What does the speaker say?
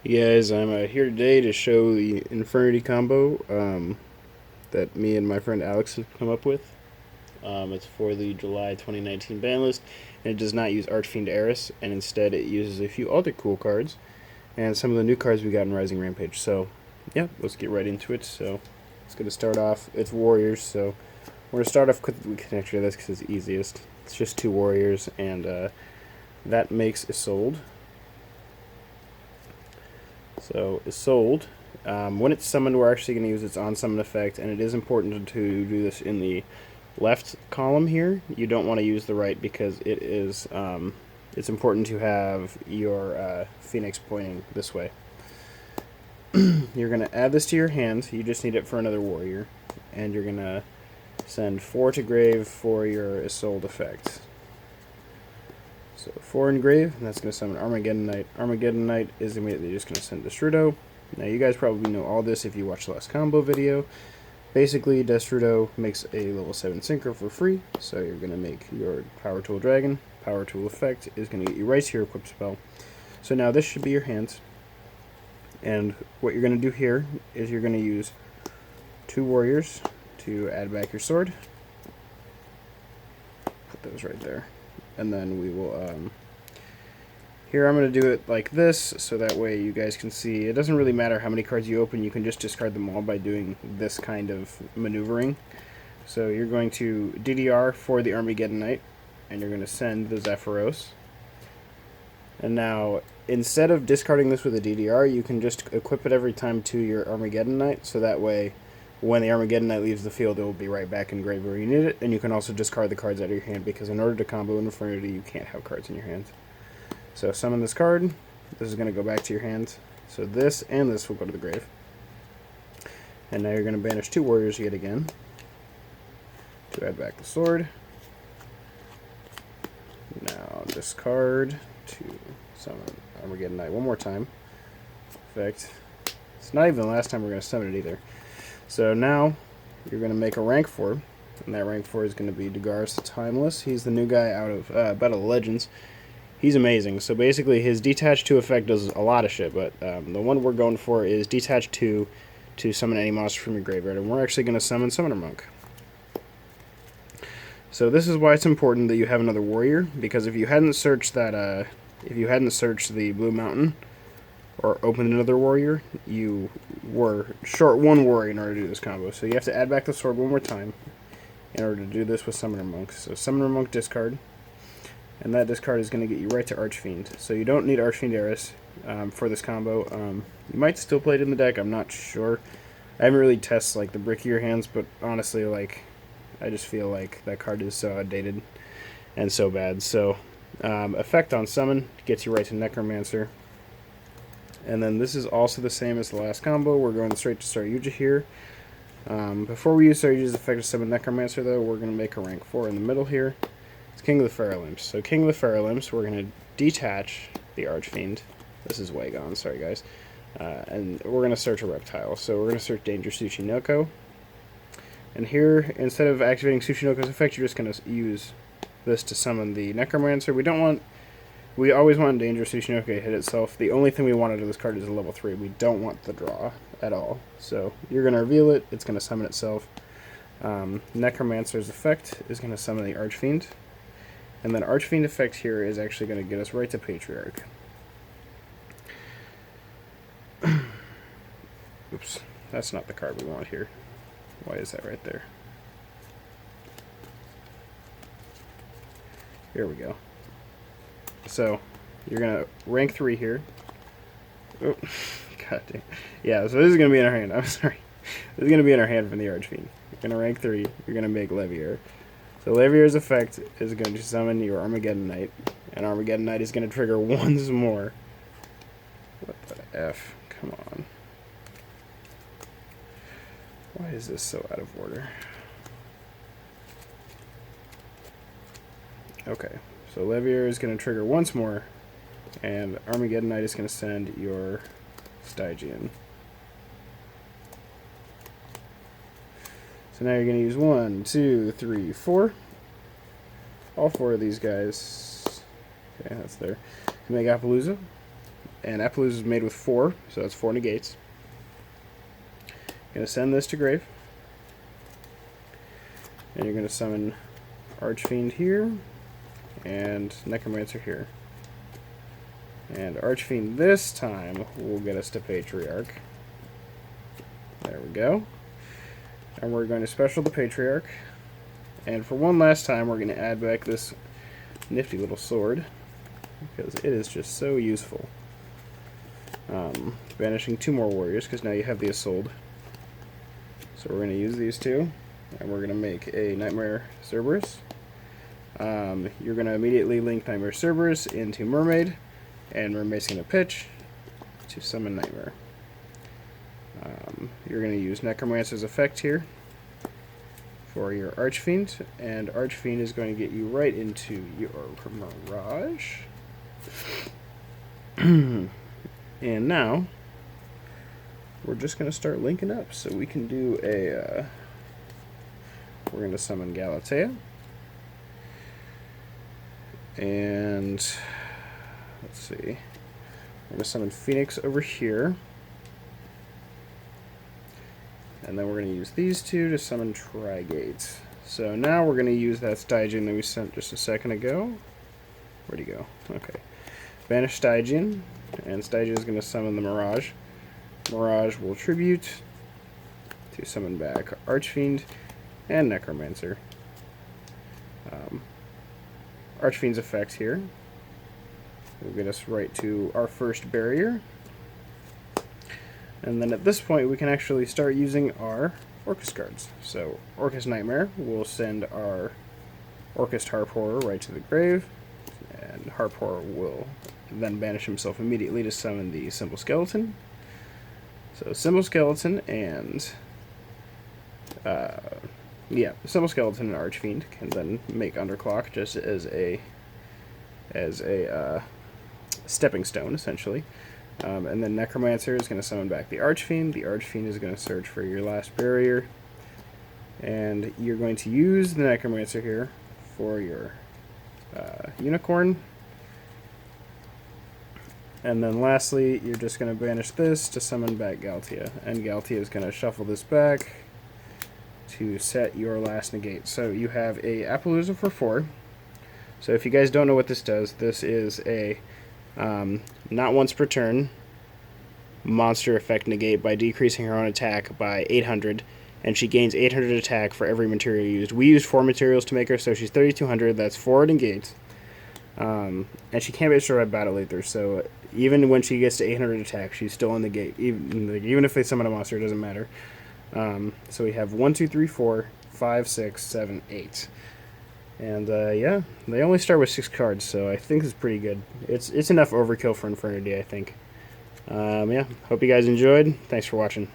Hey guys, I'm here today to show the Infernity Combo that me and my friend Alex have come up with. It's for the July 2019 ban list, and it does not use Archfiend Eris, and instead it uses a few other cool cards and some of the new cards we got in Rising Rampage. So, yeah, let's get right into it. So, it's going to start off, it's Warriors, so we're going to start off with, we can actually do this because it's easiest. It's just 2 Warriors, and that makes Isolde. So Isolde, when it's summoned, we're actually going to use its on summon effect, and it is important to do this in the left column here. You don't want to use the right because it is it's important to have your Phoenix pointing this way. You're going to add this to your hand. You just need it for another warrior, and you're going to send 4 to grave for your Isolde effect. So 4 in grave, and that's going to summon Armageddon Knight. Armageddon Knight is immediately just going to send Destrudo. Now you guys probably know all this if you watched the last combo video. Basically, Destrudo makes a level 7 Synchro for free, so you're going to make your Power Tool Dragon. Power Tool effect is going to get you right to your equip spell. So now this should be your hand. And what you're going to do here is you're going to use 2 warriors to add back your sword. Put those right there. And then we will, here I'm going to do it like this, so that way you guys can see. It doesn't really matter how many cards you open, you can just discard them all by doing this kind of maneuvering. So you're going to DDR for the Armageddon Knight, and you're going to send the Zephyros. And now, instead of discarding this with a DDR, you can just equip it every time to your Armageddon Knight, so that way when the Armageddon Knight leaves the field, it will be right back in grave where you need it, and you can also discard the cards out of your hand, because in order to combo Infernity, you can't have cards in your hand. So summon this card. This is going to go back to your hand. So this and this will go to the grave. And now you're going to banish 2 warriors yet again to add back the sword. Now discard to summon Armageddon Knight one more time. Perfect. It's not even the last time we're going to summon it either. So now you're going to make a rank 4, and that rank 4 is going to be Dagaris the Timeless. He's the new guy out of Battle of Legends. He's amazing. So basically his Detach 2 effect does a lot of shit, but the one we're going for is Detach 2 to summon any monster from your graveyard, and we're actually going to summon Summoner Monk. So this is why it's important that you have another warrior, because if you hadn't searched that, if you hadn't searched the Blue Mountain, or opened another warrior, you were short 1 warrior in order to do this combo. So you have to add back the sword one more time in order to do this with Summoner Monk. So Summoner Monk discard, and that discard is going to get you right to Archfiend. So you don't need Archfiend Eris for this combo. You might still play it in the deck, I'm not sure. I haven't really tested like the brickier hands, but honestly, like, I just feel like that card is so outdated and so bad. So effect on summon gets you right to Necromancer. And then this is also the same as the last combo. We're going straight to Saryuja here. Before we use Saryuja's effect to summon Necromancer, though, we're going to make a rank 4 in the middle here. It's King of the Pharaoh Imps. So King of the Pharaoh Imps, we're going to detach the Archfiend. This is way gone, sorry guys. And we're going to search a reptile. So we're going to search Danger Tsuchinoko. And here, instead of activating Tsuchinoko's effect, you're just going to use this to summon the Necromancer. We always want Danger Tsuchinoko to hit itself. The only thing we want out of this card is a level 3. We don't want the draw at all. So you're going to reveal it. It's going to summon itself. Necromancer's effect is going to summon the Archfiend. And then Archfiend effect here is actually going to get us right to Patriarch. Oops, that's not the card we want here. Why is that right there? Here we go. So, you're going to rank 3 here. Oh, god damn. Yeah, so this is going to be in our hand. I'm sorry. This is going to be in our hand from the Archfiend. You're going to rank 3. You're going to make Levier. So Levier's effect is going to summon your Armageddon Knight. And Armageddon Knight is going to trigger once more. What the F? Come on. Why is this so out of order? Okay. So Levier is going to trigger once more, and Armageddon Knight is going to send your Stygian. So now you're going to use 1, 2, 3, 4. All 4 of these guys. Okay, that's there. To make Appaloosa. and Appaloosa is made with 4, so that's 4 negates. Going to send this to grave. And you're going to summon Archfiend here, and Necromancer here. And Archfiend this time will get us to Patriarch. There we go. And we're going to special the Patriarch. And for one last time, we're going to add back this nifty little sword, because it is just so useful. Banishing 2 more warriors, because now you have the Isolde. So we're going to use these 2, and we're going to make a Nightmare Cerberus. You're going to immediately link Nightmare Cerberus into Mermaid, and Mermaid's going to pitch to summon Nightmare. You're going to use Necromancer's effect here for your Archfiend, and Archfiend is going to get you right into your Mirage. And now, we're just going to start linking up, so we can do a, we're going to summon Galatea, and, let's see, we're going to summon Phoenix over here, and then we're going to use these 2 to summon Trigate. So now we're going to use that Stygian that we sent just a second ago. Where'd he go? Okay. Banish Stygian, and Stygian is going to summon the Mirage. Mirage will tribute to summon back Archfiend and Necromancer. Archfiend's effect here will get us right to our first barrier. And then at this point, we can actually start using our Orcust cards. So, Orcust Nightmare will send our Orcust Harp Horror right to the grave, and Harp Horror will then banish himself immediately to summon the Simple Skeleton. So, Simple Skeleton and Simple Skeleton and Archfiend can then make Underclock just as a stepping stone, essentially. And then Necromancer is going to summon back the Archfiend. The Archfiend is going to search for your last barrier. And you're going to use the Necromancer here for your Unicorn. And then lastly, you're just going to banish this to summon back Galatea. And Galatea is going to shuffle this back to set your last negate. So you have a Appaloosa for 4. So if you guys don't know what this does, this is a not once per turn monster effect negate by decreasing her own attack by 800, and she gains 800 attack for every material used. We used 4 materials to make her, so she's 3200. That's 4 negates. And she can't be destroyed by battle aether, so even when she gets to 800 attack, she's still in the gate. Even if they summon a monster, it doesn't matter. So we have 1, 2, 3, 4, 5, 6, 7, 8. And yeah, they only start with 6 cards, so I think it's pretty good. It's enough overkill for Infernity, I think. Yeah, hope you guys enjoyed. Thanks for watching.